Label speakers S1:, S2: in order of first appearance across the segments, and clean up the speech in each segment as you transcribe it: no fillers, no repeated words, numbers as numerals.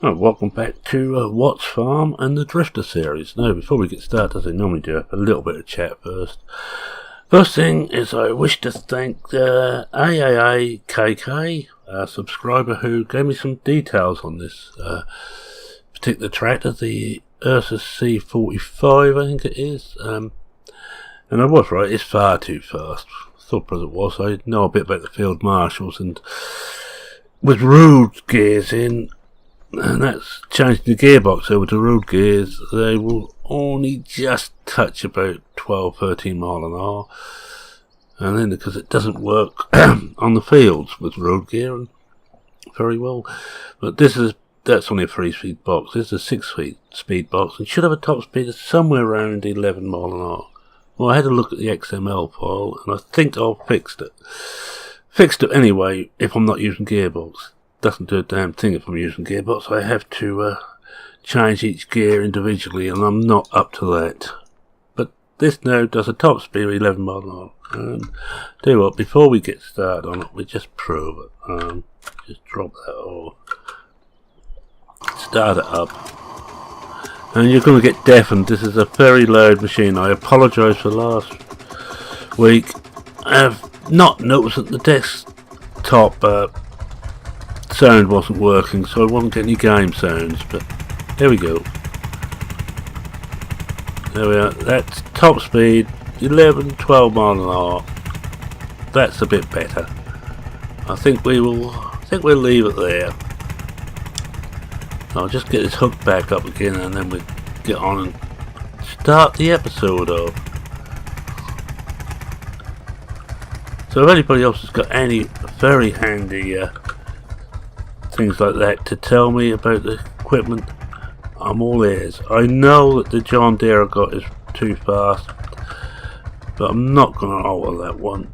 S1: Oh, welcome back to Watts Farm and the Drifter series. Now, before we get started, as I normally do, I have a little bit of chat first. First thing is I wish to thank AAAKK, a subscriber who gave me some details on this particular tractor, the Ursus C45, I think it is. And I was right, it's far too fast. Thought it was. I know a bit about the field marshals, and with road gears in, and that's changing the gearbox over to road gears, they will only just touch about 12-13 mile an hour. And then because it doesn't work on the fields with road gear very well. But that's only a 3-speed box. This is a 6-speed box and should have a top speed of somewhere around 11 mile an hour. Well, I had a look at the XML file and I think I've fixed it. Fixed it anyway if I'm not using gearbox. Doesn't do a damn thing if I'm using gearbox. I have to change each gear individually, and I'm not up to that. But this now does a top speed of 11 mile an hour. And tell you what, before we get started on it, we just prove it. Just drop that off. Start it up. And you're going to get deafened. This is a very loud machine. I apologise for last week. I've not noticed that the desktop sound wasn't working, so I wasn't getting any game sounds, but there we go. There we are. That's top speed 11-12 mile an hour. That's a bit better. I think we'll leave it there. I'll just get this hook back up again and then we'll get on and start the episode off. So if anybody else has got any very handy things like that to tell me about the equipment, I'm all ears. I know that the John Deere I got is too fast, but I'm not going to alter that one.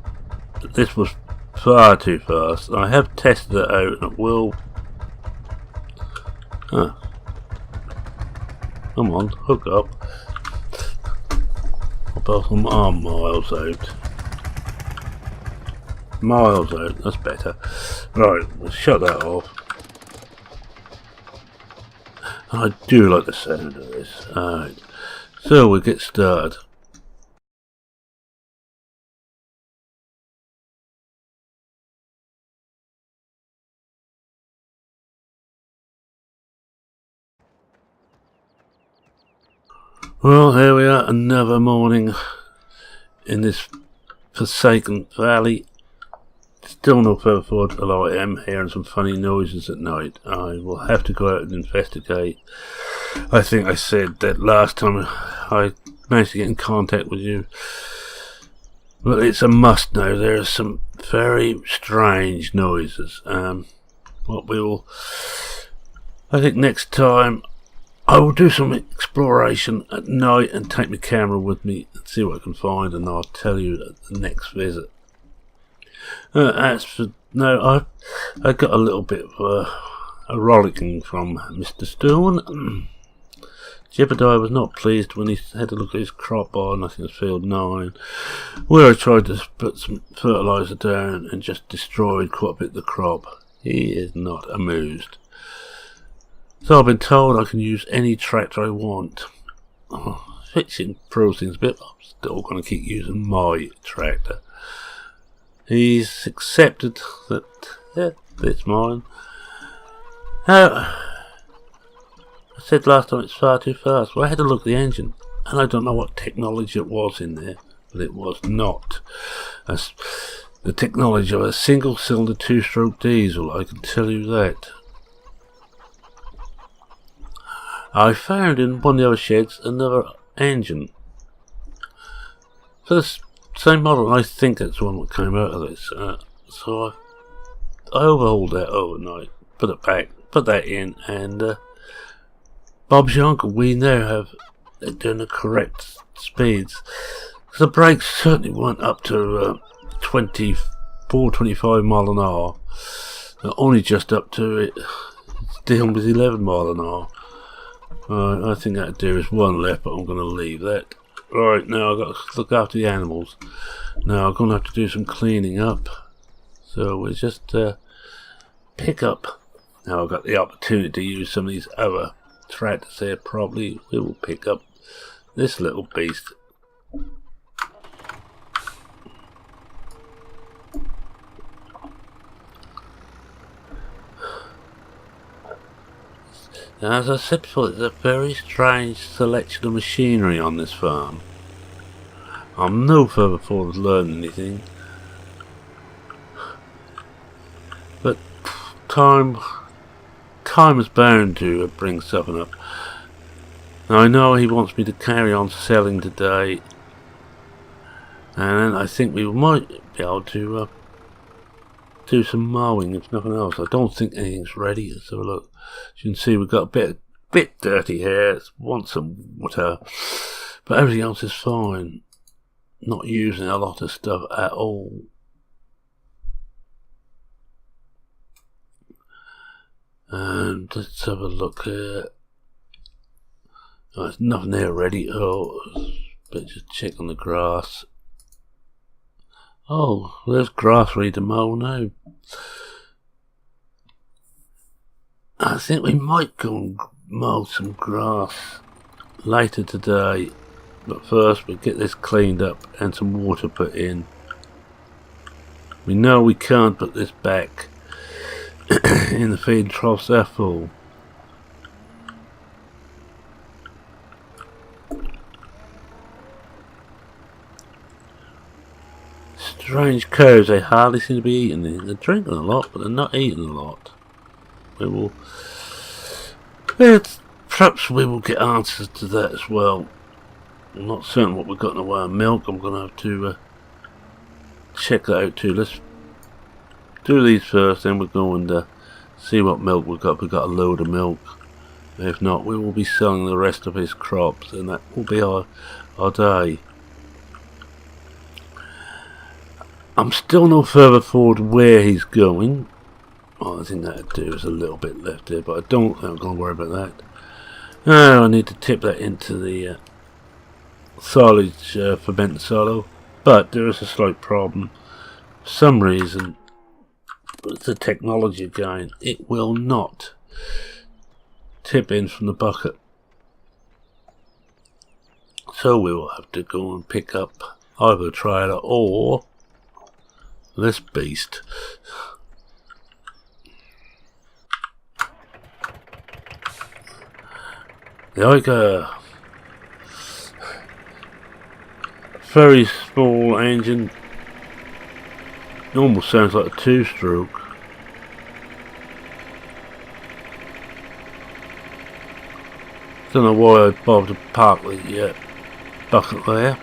S1: This was far too fast. I have tested it out and it will... Come on, hook up. I'm miles out. Miles out, that's better. Right, let's shut that off. I do like the sound of this. Alright, so we'll get started. Well, here we are, another morning in this forsaken valley. Still no further forward, although I am hearing some funny noises at night. I will have to go out and investigate. I think I said that last time I managed to get in contact with you. But it's a must now. There are some very strange noises. What we will... I think next time I will do some exploration at night and take my camera with me and see what I can find, and I'll tell you at the next visit. As for now, I got a little bit of a rollicking from Mr. Stone. Jebediah was not pleased when he had to look at his crop on, I think it was field 9, where I tried to put some fertiliser down and just destroyed quite a bit of the crop. He is not amused. So I've been told I can use any tractor I want. Which improves things a bit, but I'm still going to keep using my tractor. He's accepted that, yeah, it's mine. Now, I said last time it's far too fast. Well, I had to look at the engine, and I don't know what technology it was in there, but it was not the technology of a single-cylinder 2-stroke diesel, I can tell you that. I found in one of the other sheds another engine for this same model, and I think that's the one that came out of this. So I overhauled that overnight, put it back, put that in, and Bob's your uncle. We now have it doing the correct speeds. The brakes certainly weren't up to 24-25 mile an hour. They're only just up to it. It's dealing with 11 mile an hour. I think that'd do. Is one left, but I'm going to leave that. Right, now I've got to look after the animals. Now I'm going to have to do some cleaning up. So we'll just pick up Now I've got the opportunity to use some of these other tractors here. Probably we will pick up this little beast. Now, as I said before, it's a very strange selection of machinery on this farm. I'm no further forward to learn anything, but time is bound to bring something up. Now I know he wants me to carry on selling today, and I think we might be able to do some mowing if nothing else. I don't think anything's ready, so look, as you can see we've got a bit dirty here, want some water, but everything else is fine. Not using a lot of stuff at all. And let's have a look here. Oh, there's nothing there ready. Oh, but just check on the grass. Oh, there's grass ready to mow now. I think we might go and mow some grass later today. But first we'll get this cleaned up and some water put in. We know we can't put this back in the feed troughs, they're full. Strange cows, they hardly seem to be eating anything. They're drinking a lot, but they're not eating a lot. Perhaps we will get answers to that as well. I'm not certain what we've got in the way of milk. I'm going to have to check that out too. Let's do these first, then we'll go and see what milk we've got. We've got a load of milk. If not, we will be selling the rest of his crops, and that will be our day. I'm still no further forward where he's going. Oh, I think that'd do. There's a little bit left here, but I'm not going to worry about that. Now I need to tip that into the silage fermented silo, but there is a slight problem. For some reason, with the technology again, it will not tip in from the bucket. So we will have to go and pick up either a trailer or this beast. Like a very small engine. It almost sounds like a two-stroke. Don't know why I bothered to park the bucket there.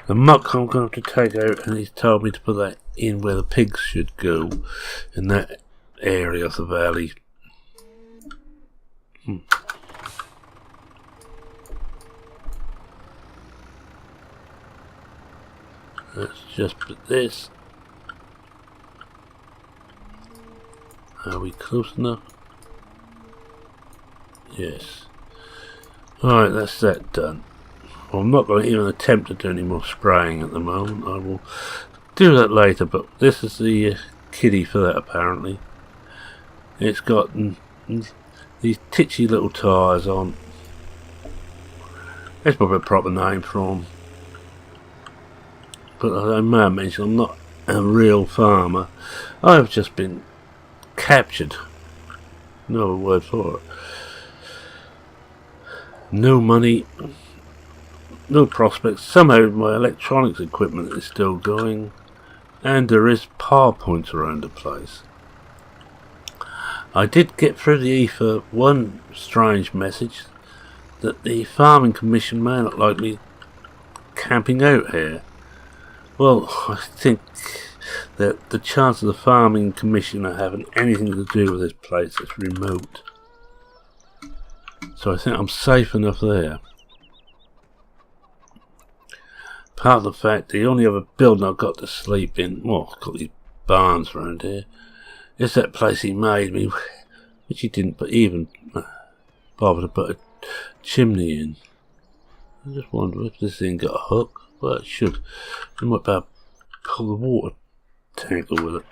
S1: The muck I'm going to have to take out, and he's told me to put that in where the pigs should go, in that area of the valley. Let's just put this. Are we close enough? Yes. Alright, that's that done. Well, I'm not going to even attempt to do any more spraying at the moment. I will do that later, but this is the kiddie for that apparently. It's got these titchy little tyres on. That's probably a proper name for them. But I may have mentioned I'm not a real farmer. I've just been captured. No word for it. No money. No prospects. Somehow my electronics equipment is still going. And there is power points around the place. I did get through the ep4 one strange message that the farming commission may not like me camping out here. Well, I think that the chance of the farming commissioner having anything to do with this place is remote. So I think I'm safe enough there. Part of the fact, the only other building I've got to sleep in, well, I've got these barns around here, is that place he made me, which he didn't even bother to put a chimney in. I just wonder if this thing got a hook. Well, it should. I might be able to pull the water tanker with it.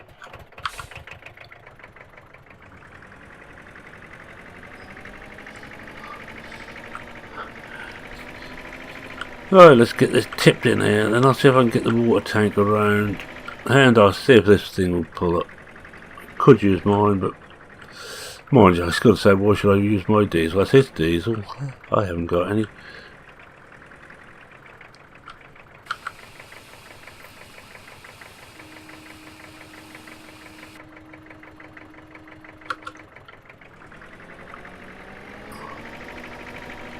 S1: Right, let's get this tipped in here, then I'll see if I can get the water tank around, and I'll see if this thing will pull up. Could use mine, but mind you, I was going to say, why should I use my diesel? That's his diesel. I haven't got any.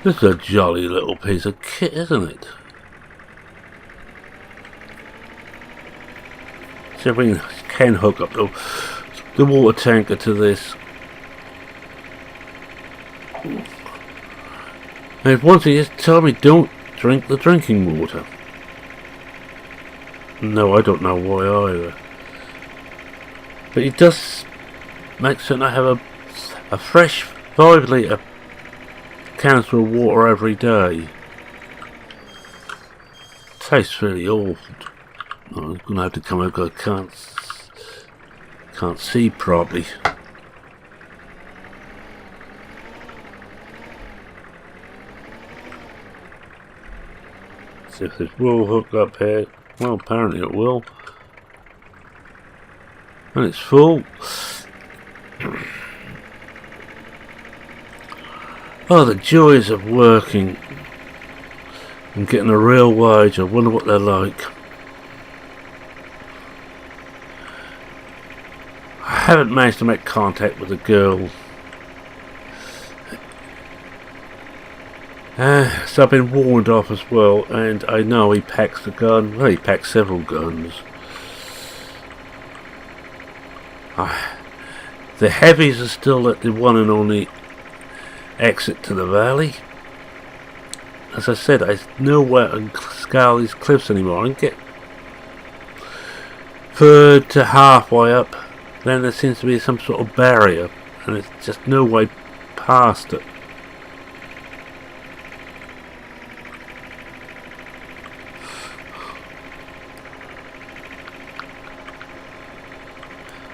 S1: This is a jolly little piece of kit, isn't it? See if we can hook up the water tanker to this. And one thing is, tell me, don't drink the drinking water. No, I don't know why either. But it does make certain I have a fresh 5 litre canister of water every day. Tastes really awful. I'm going to have to come over because I can't see properly. See if this will hook up here. Well, apparently it will. And it's full. Oh, the joys of working and getting a real wage. I wonder what they're like. I haven't managed to make contact with the girl. So I've been warned off as well, and I know he packs the gun. Well, he packs several guns. The heavies are still at the one and only exit to the valley. As I said, I know where I can scale these cliffs anymore. I can get third to halfway up, then there seems to be some sort of barrier, and there's just no way past it.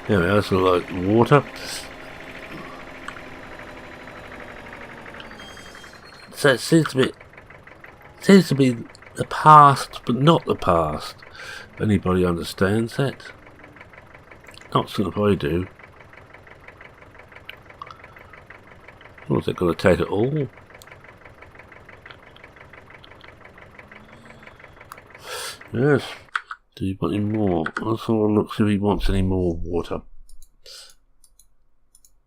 S1: There we are, so like water. So it seems to be the past, but not the past. If anybody understands that. Not so if I do. Was it going to take it all? Yes. Do you want any more? Let's have a look, see if he wants any more water.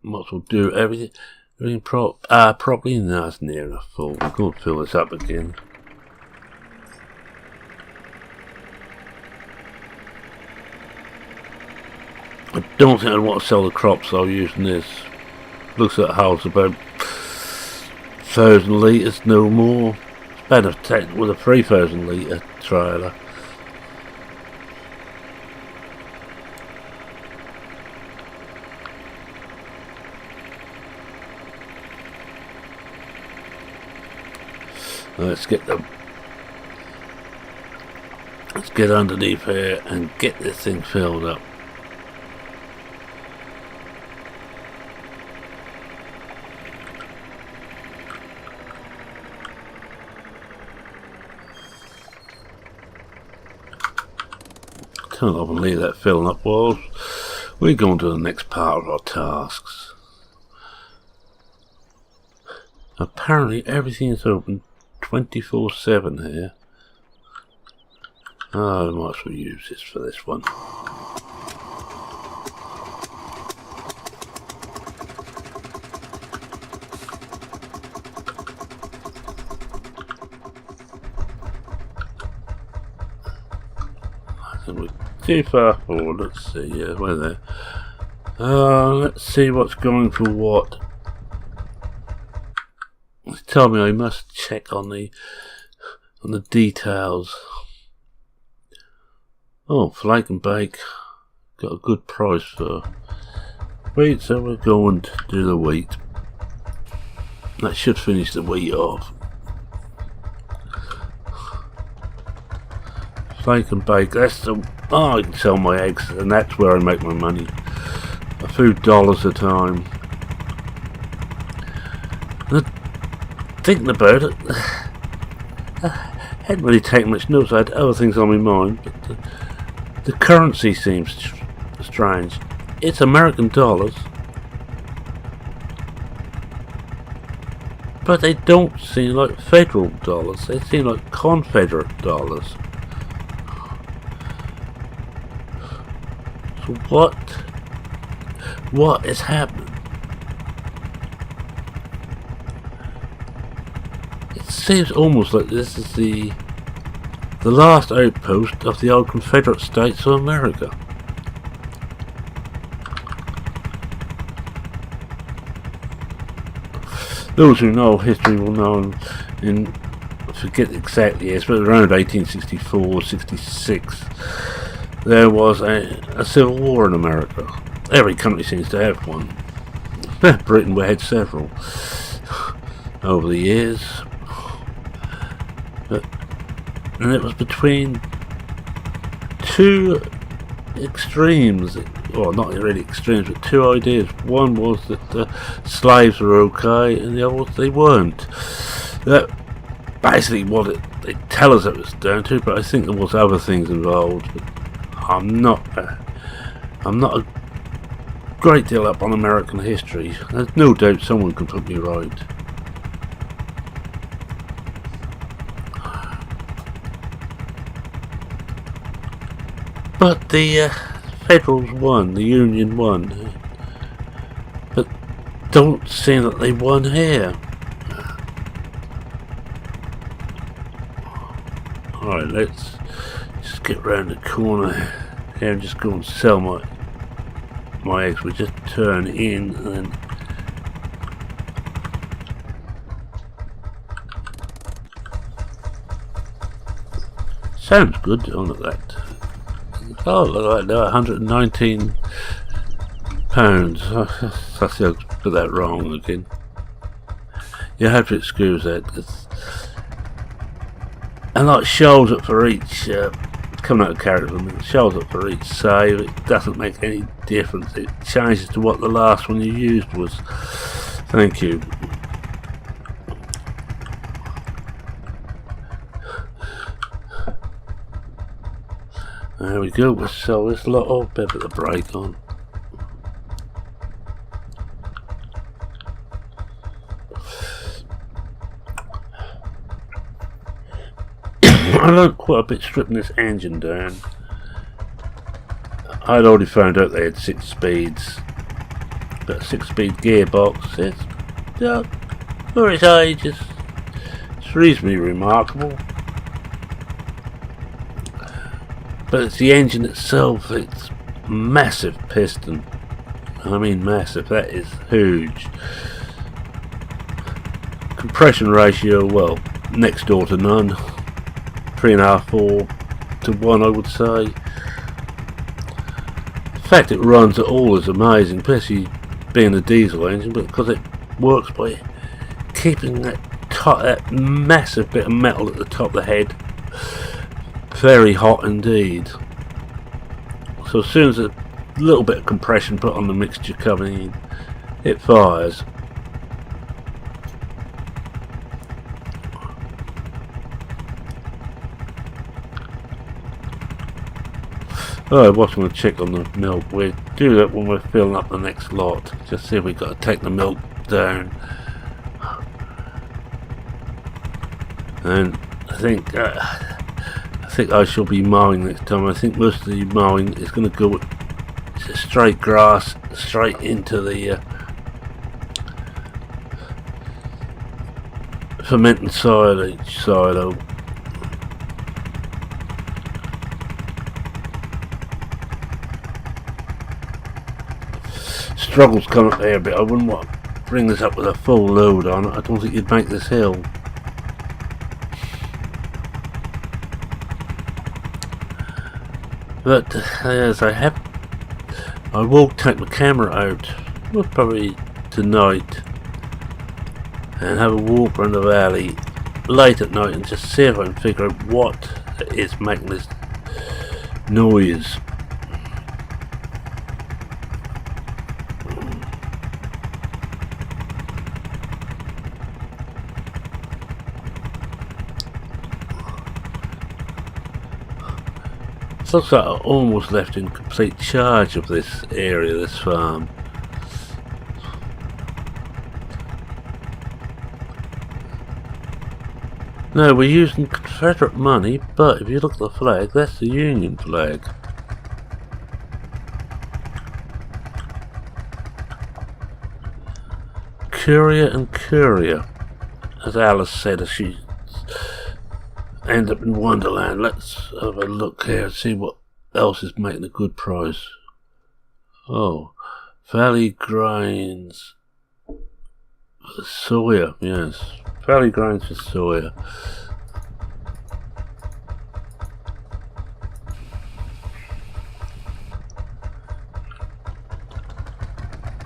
S1: Might as well do everything properly. No, it's near enough full. We're going to fill this up again. I don't think I want to sell the crops though using this. Looks like it holds about 1,000 litres, no more. It's better to take with a 3,000 litre trailer. Let's get underneath here and get this thing filled up. Can't often leave that filling up while we go on to the next part of our tasks. Apparently everything is open 24/7 here. I might as well use this for this one. I think we're too far forward. Let's see. Yeah, we're there. Let's see what's going for what. Tell me I must check on the details. Oh, flake and bake. Got a good price for wheat, so we're going to do the wheat. That should finish the wheat off. Flake and bake, that's the I can sell my eggs, and that's where I make my money. A few dollars a time. And thinking about it, I hadn't really taken much notice. I had other things on my mind, but the currency seems strange. It's American dollars, but they don't seem like federal dollars. They seem like Confederate dollars. So what is happening? It seems almost like this is the last outpost of the old Confederate States of America. Those who know history will know, I forget exactly years, but around 1864-66, there was a civil war in America. Every country seems to have one. Britain had several over the years. And it was between two extremes, or not really extremes, but two ideas. One was that slaves were okay, and the other was they weren't. That basically what they tell us it was down to, but I think there was other things involved. But I'm not a great deal up on American history. There's no doubt someone can put me right. But the Federals won, the Union won, but don't seem that they won here. Alright, let's just get round the corner here and just go and sell my eggs. We just turn in and then sounds good. Oh, look at that. Oh, look at that, 119 pounds. I think I put that wrong again. You have to excuse that. And like shows it for each, coming out of character, it shows it for each save. It doesn't make any difference. It changes to what the last one you used was. Thank you. There we go, we'll sell this lot off, better put the brake on. I learned quite a bit stripping this engine down. I'd already found out they had 6 speeds. But a 6-speed gearbox is, for its age, it's reasonably remarkable. But it's the engine itself, it's massive piston. I mean massive, that is huge. Compression ratio, well, next door to none. 3.5, 4 to 1 I would say. The fact it runs at all is amazing, especially being a diesel engine, but because it works by keeping that massive bit of metal at the top of the head very hot indeed. So as soon as a little bit of compression put on the mixture coming in, it fires. Oh, I was going to check on the milk. We'll do that when we're filling up the next lot. Just see if we've got to take the milk down. And I think I shall be mowing next time. I think most of the mowing is going to go straight grass, straight into the fermenting silage silo. Struggles come up there a bit. I wouldn't want to bring this up with a full load on it. I don't think you'd make this hill. But as I will take my camera out, well, probably tonight, and have a walk around the valley late at night and just see if I can figure out what is making this noise. Looks like I almost left in complete charge of this area, this farm. No, we're using Confederate money, but if you look at the flag, that's the Union flag. Courier and courier, as Alice said as she end up in Wonderland. Let's have a look here and see what else is making a good price. Oh, Valley Grinds for soya, yes. Valley Grinds for soya.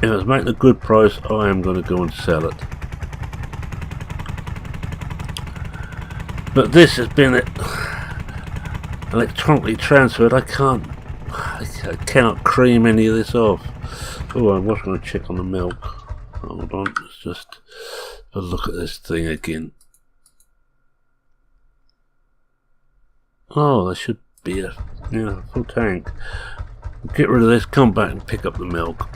S1: If it's making a good price, I am going to go and sell it. But this has been electronically transferred. I cannot cream any of this off. Oh, I was going to check on the milk. Hold on, let's just have a look at this thing again. Oh, there should be a full tank. Get rid of this, come back and pick up the milk.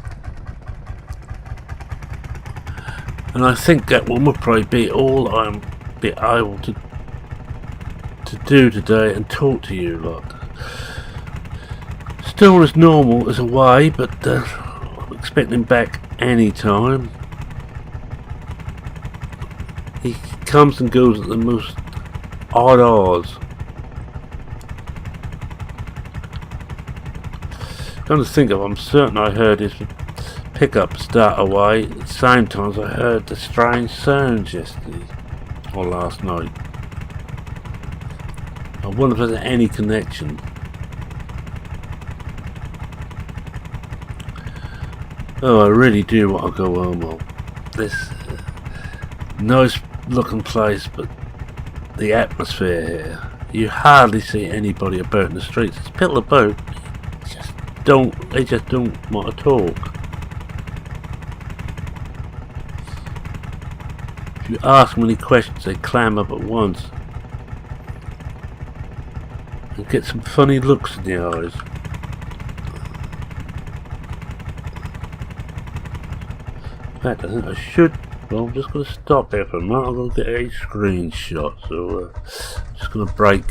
S1: And I think that one will probably be all I'm be able to do today and talk to you lot. Still as normal as away, but I'm expecting him back any time. He comes and goes at the most odd hours. Come to think of, I'm certain I heard his pickup start away at the same time as I heard the strange sounds yesterday or last night. I wonder if there's any connection. Oh, I really do want to go home. Well, this nice looking place, but the atmosphere here. You hardly see anybody about in the streets. There's people about. They just don't want to talk. If you ask them any questions, they clam up at once. And get some funny looks in the eyes. In fact, I think I should. Well, I'm just going to stop there for a moment. I'm going to get a screenshot. So, I'm just going to break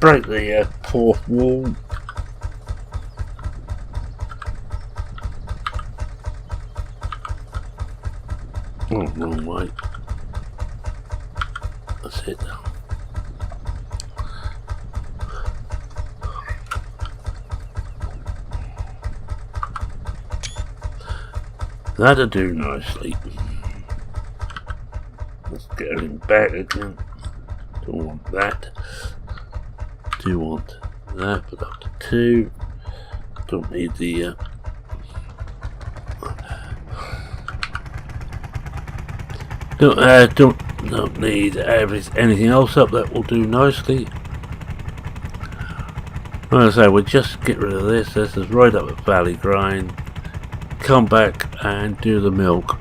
S1: the fourth wall. Oh, wrong way. That's it now. That'll do nicely. Let's get him back again. Don't want that. Do want that, but up to 2. Don't need the don't need anything else up. That will do nicely. Like I say, we'll just get rid of this. This is right up at Valley Grind. Come back and do the milk.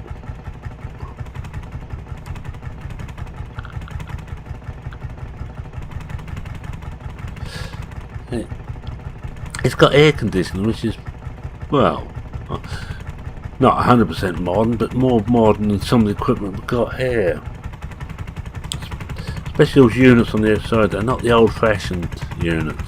S1: It's got air conditioning, which is, well, not 100% modern, but more modern than some of the equipment we've got here. Especially those units on the other side, they're not the old-fashioned units.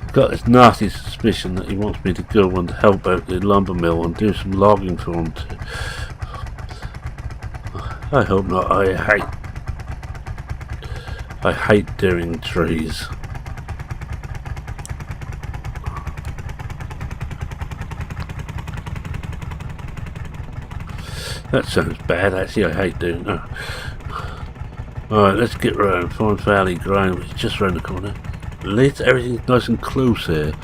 S1: I've got this nasty suspicion that he wants me to go and help out the lumber mill and do some logging for him too. I hope not. I hate doing trees. That sounds bad, actually. I hate doing that. Alright, let's get round. Find Valley Grind, which is just round the corner. At least everything's nice and close here.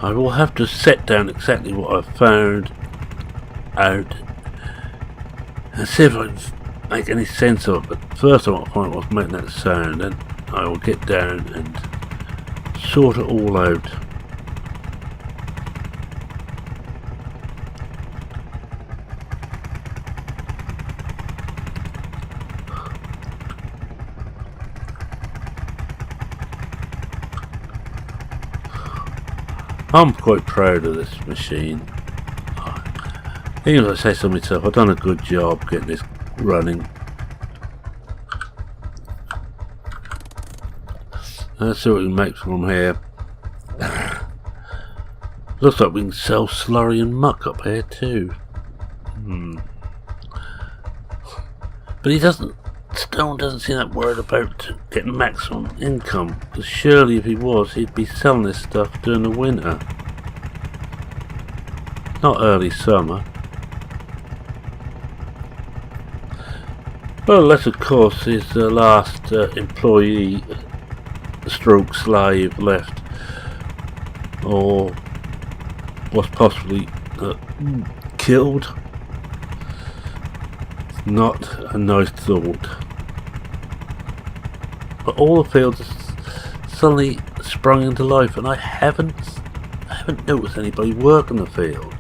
S1: I will have to set down exactly what I've found out and see if I can make any sense of it. But first I want to find what's making that sound, and I will get down and sort it all out. I'm quite proud of this machine. Even if I say so myself, I've done a good job getting this running. Let's see what we can make from here. Looks like we can sell slurry and muck up here too. But Stone doesn't seem that worried about getting maximum income, because surely if he was, he'd be selling this stuff during the winter, not early summer. Well, unless of course he's the last employee stroke slave left, or was possibly killed. Not a nice thought. But all the fields suddenly sprung into life, and I haven't noticed anybody working the fields.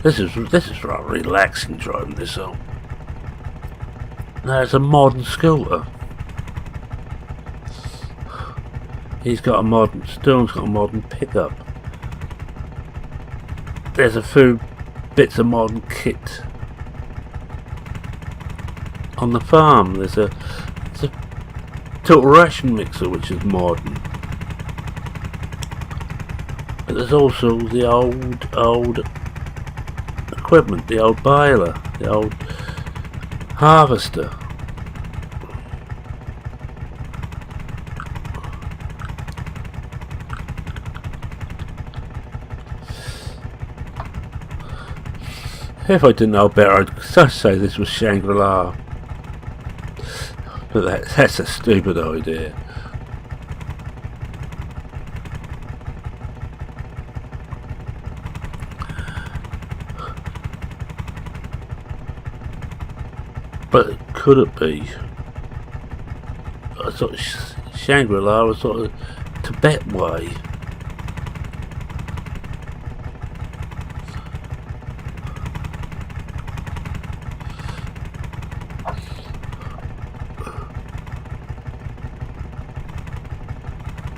S1: This is rather relaxing driving this home. Now it's a modern scooter. Stone's got a modern pickup. There's a few bits of modern kit on the farm. There's a total ration mixer which is modern. But there's also the old equipment, the old baler, the old harvester. If I didn't know better, I'd just say this was Shangri-La. But that's a stupid idea. But could it be? I thought Shangri-La was sort of Tibet way.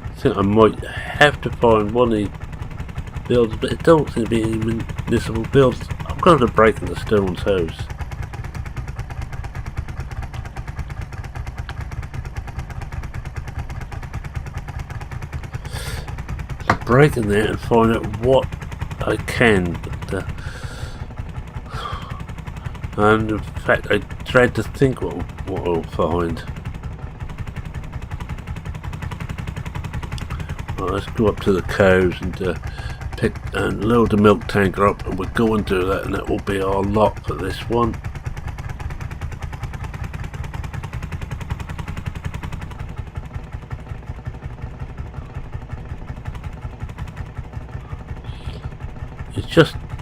S1: I think I might have to find one of the buildings, but it don't seem to be any municipal buildings. I'm going to break into Stone's house. Break in there and find out what I can, but and in fact I dread to think what I'll find. Well, let's go up to the cows and pick and load the milk tanker up, and we'll go and do that, and that will be our lot for this one.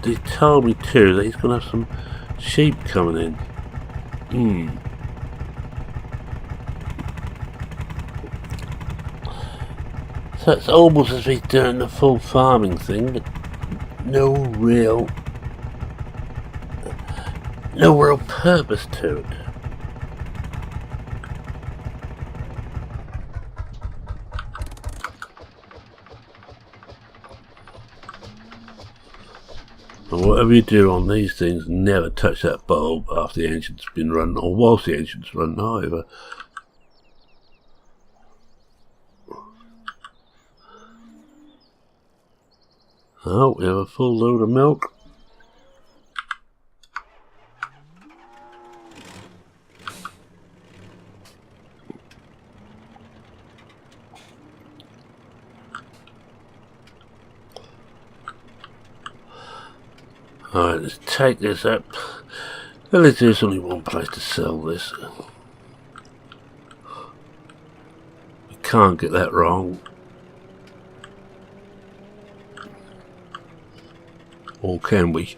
S1: He told me too that he's going to have some sheep coming in. So it's almost as if he's doing the full farming thing, but no real purpose to it. And whatever you do on these things, never touch that bulb after the engine's been run, or whilst the engine's run either. Oh, we have a full load of milk. Alright, let's take this up. Well, there's only one place to sell this. We can't get that wrong. Or can we?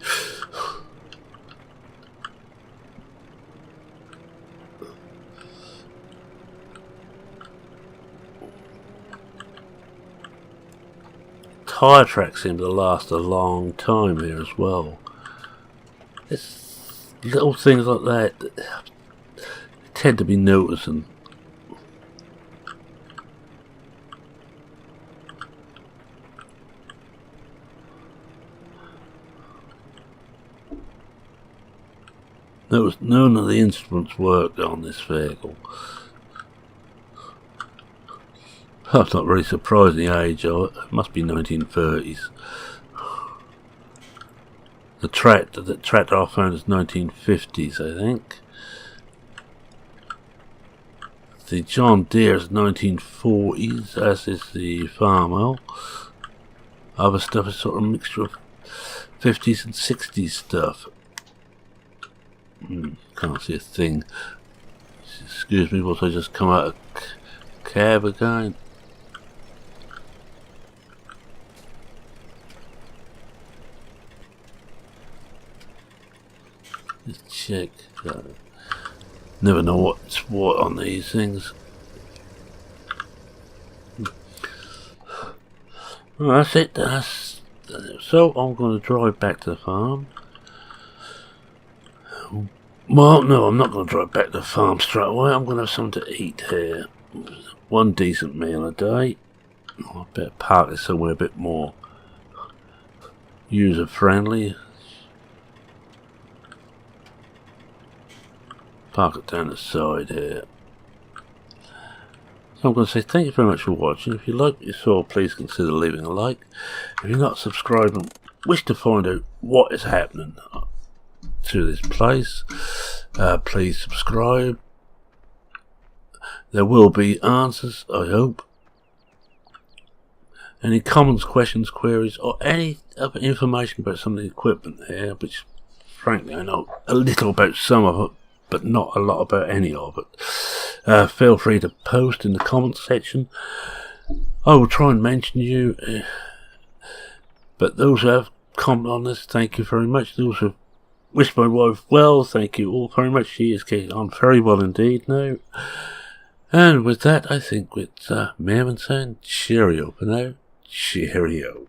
S1: Tyre tracks seem to last a long time here as well. It's little things like that tend to be noticing. None of the instruments worked on this vehicle. I'm not really surprised the age of it. It must be 1930s. The tractor I found is 1950s, I think. The John Deere is 1940s, as is the farm oil. Other stuff is sort of a mixture of 50s and 60s stuff. Can't see a thing. Excuse me, was I just come out of cab again? Let's check. Never know what's what on these things. Well, that's it. So I'm going to drive back to the farm. Well, no, I'm not going to drive back to the farm straight away. I'm going to have something to eat here. One decent meal a day. I better park it somewhere a bit more user friendly. Park it down the side here. So I'm going to say thank you very much for watching. If you like what you saw, please consider leaving a like. If you're not subscribed and wish to find out what is happening to this place, please subscribe. There will be answers, I hope. Any comments, questions, queries, or any other information about some of the equipment here, which frankly I know a little about some of it, but not a lot about any of it. Feel free to post in the comments section. I will try and mention you. But those who have commented on this, thank you very much. Those who wish my wife well, thank you all very much. She is getting on very well indeed now. And with that, I think with Mervyn saying cheerio for now. Cheerio.